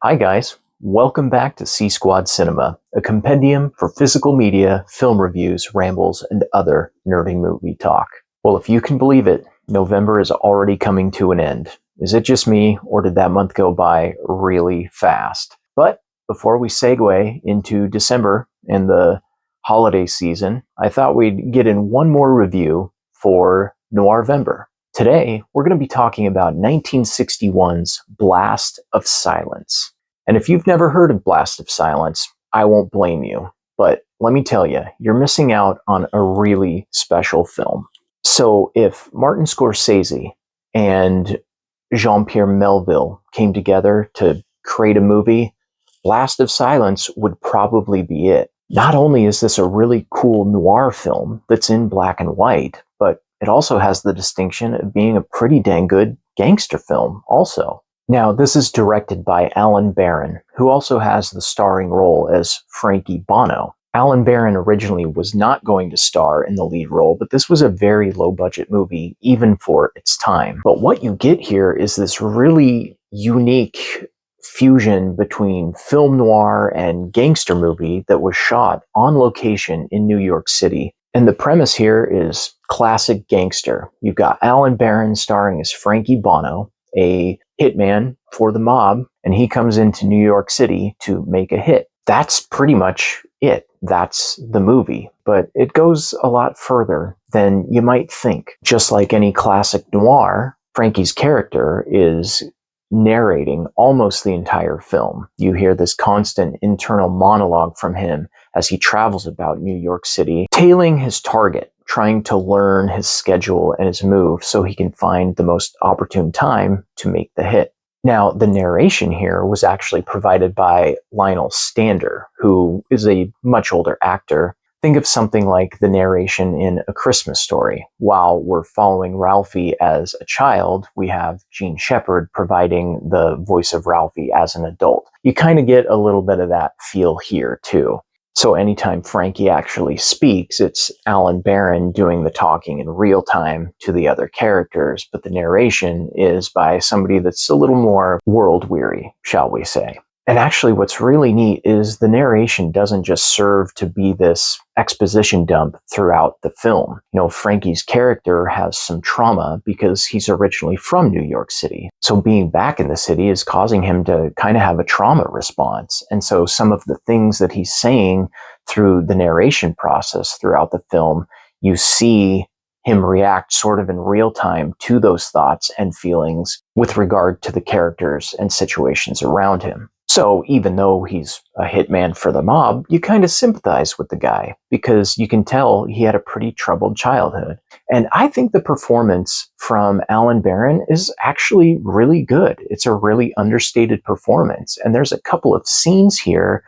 Hi guys, welcome back to C-Squad Cinema, a compendium for physical media, film reviews, rambles, and other nerdy movie talk. Well, if you can believe it, November is already coming to an end. Is it just me, or did that month go by really fast? But before we segue into December and the holiday season, I thought we'd get in one more review for Noir-Vember. Today, we're going to be talking about 1961's Blast of Silence. And if you've never heard of Blast of Silence, I won't blame you. But let me tell you, you're missing out on a really special film. So if Martin Scorsese and Jean-Pierre Melville came together to create a movie, Blast of Silence would probably be it. Not only is this a really cool noir film that's in black and white, but it also has the distinction of being a pretty dang good gangster film also. Now, this is directed by Alan Barron, who also has the starring role as Frankie Bono. Alan Barron originally was not going to star in the lead role, but this was a very low-budget movie, even for its time. But what you get here is this really unique fusion between film noir and gangster movie that was shot on location in New York City. And the premise here is classic gangster. You've got Alan Barron starring as Frankie Bono, a hitman for the mob, and he comes into New York City to make a hit. That's pretty much it. That's the movie. But it goes a lot further than you might think. Just like any classic noir, Frankie's character is narrating almost the entire film. You hear this constant internal monologue from him as he travels about New York City, tailing his target, trying to learn his schedule and his move so he can find the most opportune time to make the hit. Now, the narration here was actually provided by Lionel Stander, who is a much older actor. Think of something like the narration in A Christmas Story. While we're following Ralphie as a child, we have Gene Shepard providing the voice of Ralphie as an adult. You kind of get a little bit of that feel here, too. So anytime Frankie actually speaks, it's Alan Barron doing the talking in real time to the other characters, but the narration is by somebody that's a little more world-weary, shall we say. And actually what's really neat is the narration doesn't just serve to be this exposition dump throughout the film. You know, Frankie's character has some trauma because he's originally from New York City. So being back in the city is causing him to kind of have a trauma response. And so some of the things that he's saying through the narration process throughout the film, you see him react sort of in real time to those thoughts and feelings with regard to the characters and situations around him. So even though he's a hitman for the mob, you kind of sympathize with the guy because you can tell he had a pretty troubled childhood. And I think the performance from Alan Barron is actually really good. It's a really understated performance. And there's a couple of scenes here,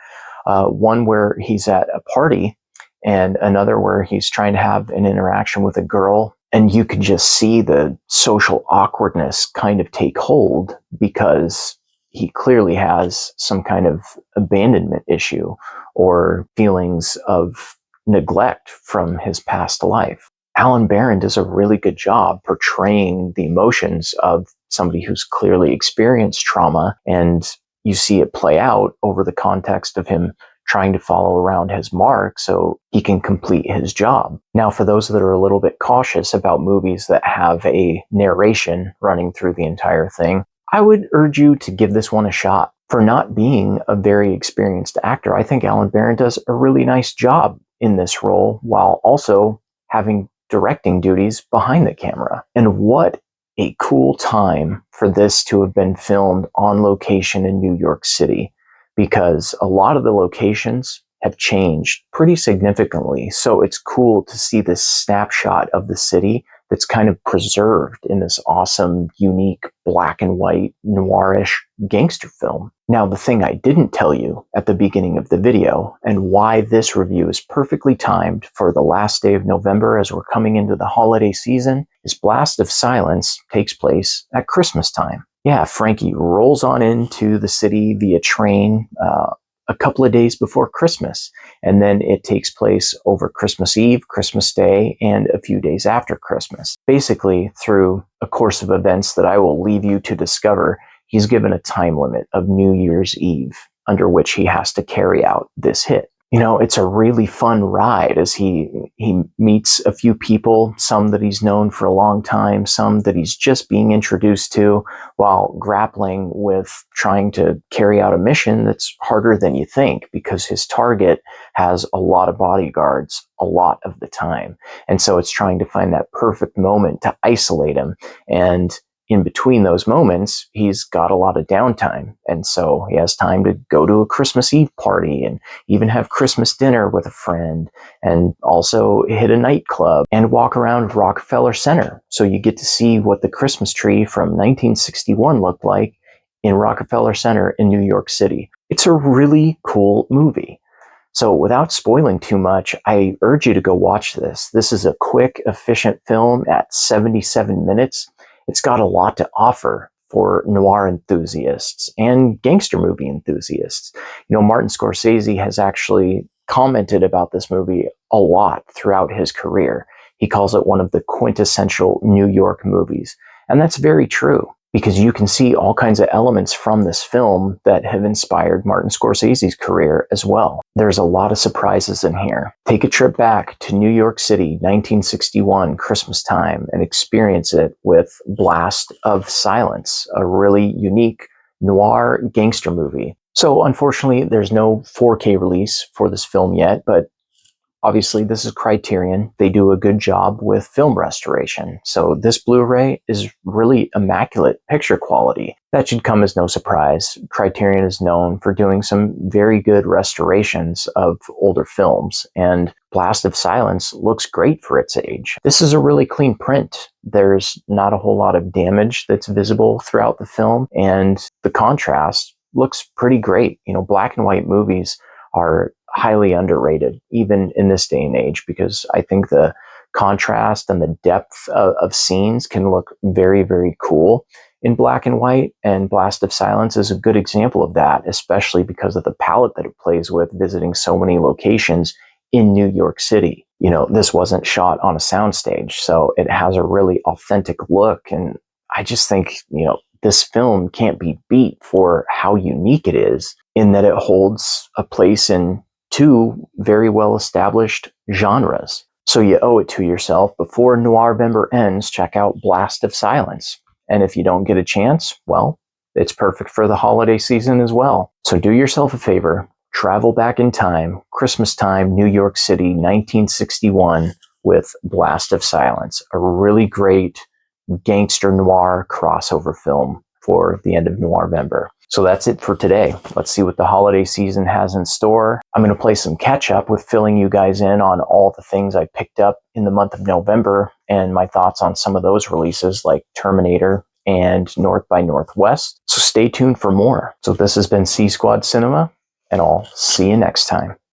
one where he's at a party and another where he's trying to have an interaction with a girl. And you can just see the social awkwardness kind of take hold because he clearly has some kind of abandonment issue or feelings of neglect from his past life. Alan Barron does a really good job portraying the emotions of somebody who's clearly experienced trauma, and you see it play out over the context of him trying to follow around his mark so he can complete his job. Now, for those that are a little bit cautious about movies that have a narration running through the entire thing, I would urge you to give this one a shot. For not being a very experienced actor, I think Alan Barron does a really nice job in this role while also having directing duties behind the camera. And what a cool time for this to have been filmed on location in New York City, because a lot of the locations have changed pretty significantly. So it's cool to see this snapshot of the city that's kind of preserved in this awesome, unique, black and white, noirish gangster film. Now, the thing I didn't tell you at the beginning of the video, and why this review is perfectly timed for the last day of November as we're coming into the holiday season, is Blast of Silence takes place at Christmas time. Yeah, Frankie rolls on into the city via train a couple of days before Christmas. And then it takes place over Christmas Eve, Christmas Day, and a few days after Christmas. Basically, through a course of events that I will leave you to discover, he's given a time limit of New Year's Eve under which he has to carry out this hit. You know, it's a really fun ride as he meets a few people, some that he's known for a long time, some that he's just being introduced to, while grappling with trying to carry out a mission that's harder than you think, because his target has a lot of bodyguards a lot of the time. And so it's trying to find that perfect moment to isolate him. And in between those moments, he's got a lot of downtime. And so he has time to go to a Christmas Eve party and even have Christmas dinner with a friend, and also hit a nightclub and walk around Rockefeller Center. So you get to see what the Christmas tree from 1961 looked like in Rockefeller Center in New York City. It's a really cool movie. So without spoiling too much, I urge you to go watch this. This is a quick, efficient film at 77 minutes. It's got a lot to offer for noir enthusiasts and gangster movie enthusiasts. You know, Martin Scorsese has actually commented about this movie a lot throughout his career. He calls it one of the quintessential New York movies. And that's very true, because you can see all kinds of elements from this film that have inspired Martin Scorsese's career as well. There's a lot of surprises in here. Take a trip back to New York City, 1961, Christmas time, and experience it with Blast of Silence, a really unique noir gangster movie. So unfortunately, there's no 4K release for this film yet, but obviously, this is Criterion. They do a good job with film restoration. So this Blu-ray is really immaculate picture quality. That should come as no surprise. Criterion is known for doing some very good restorations of older films, and Blast of Silence looks great for its age. This is a really clean print. There's not a whole lot of damage that's visible throughout the film, and the contrast looks pretty great. You know, black and white movies are highly underrated, even in this day and age, because I think the contrast and the depth of scenes can look very, very cool in black and white, and Blast of Silence is a good example of that, especially because of the palette that it plays with, visiting so many locations in New York City. You know, this wasn't shot on a soundstage, so it has a really authentic look, and I just think, you know, this film can't be beat for how unique it is, in that it holds a place in two very well-established genres. So you owe it to yourself, before Noir-Vember ends, check out Blast of Silence. And if you don't get a chance, well, it's perfect for the holiday season as well. So do yourself a favor, travel back in time, Christmas time, New York City, 1961, with Blast of Silence, a really great gangster noir crossover film for the end of Noirvember. So that's it for today. Let's see what the holiday season has in store. I'm going to play some catch up with filling you guys in on all the things I picked up in the month of November and my thoughts on some of those releases like Terminator and North by Northwest. So stay tuned for more. So this has been C Squad Cinema, and I'll see you next time.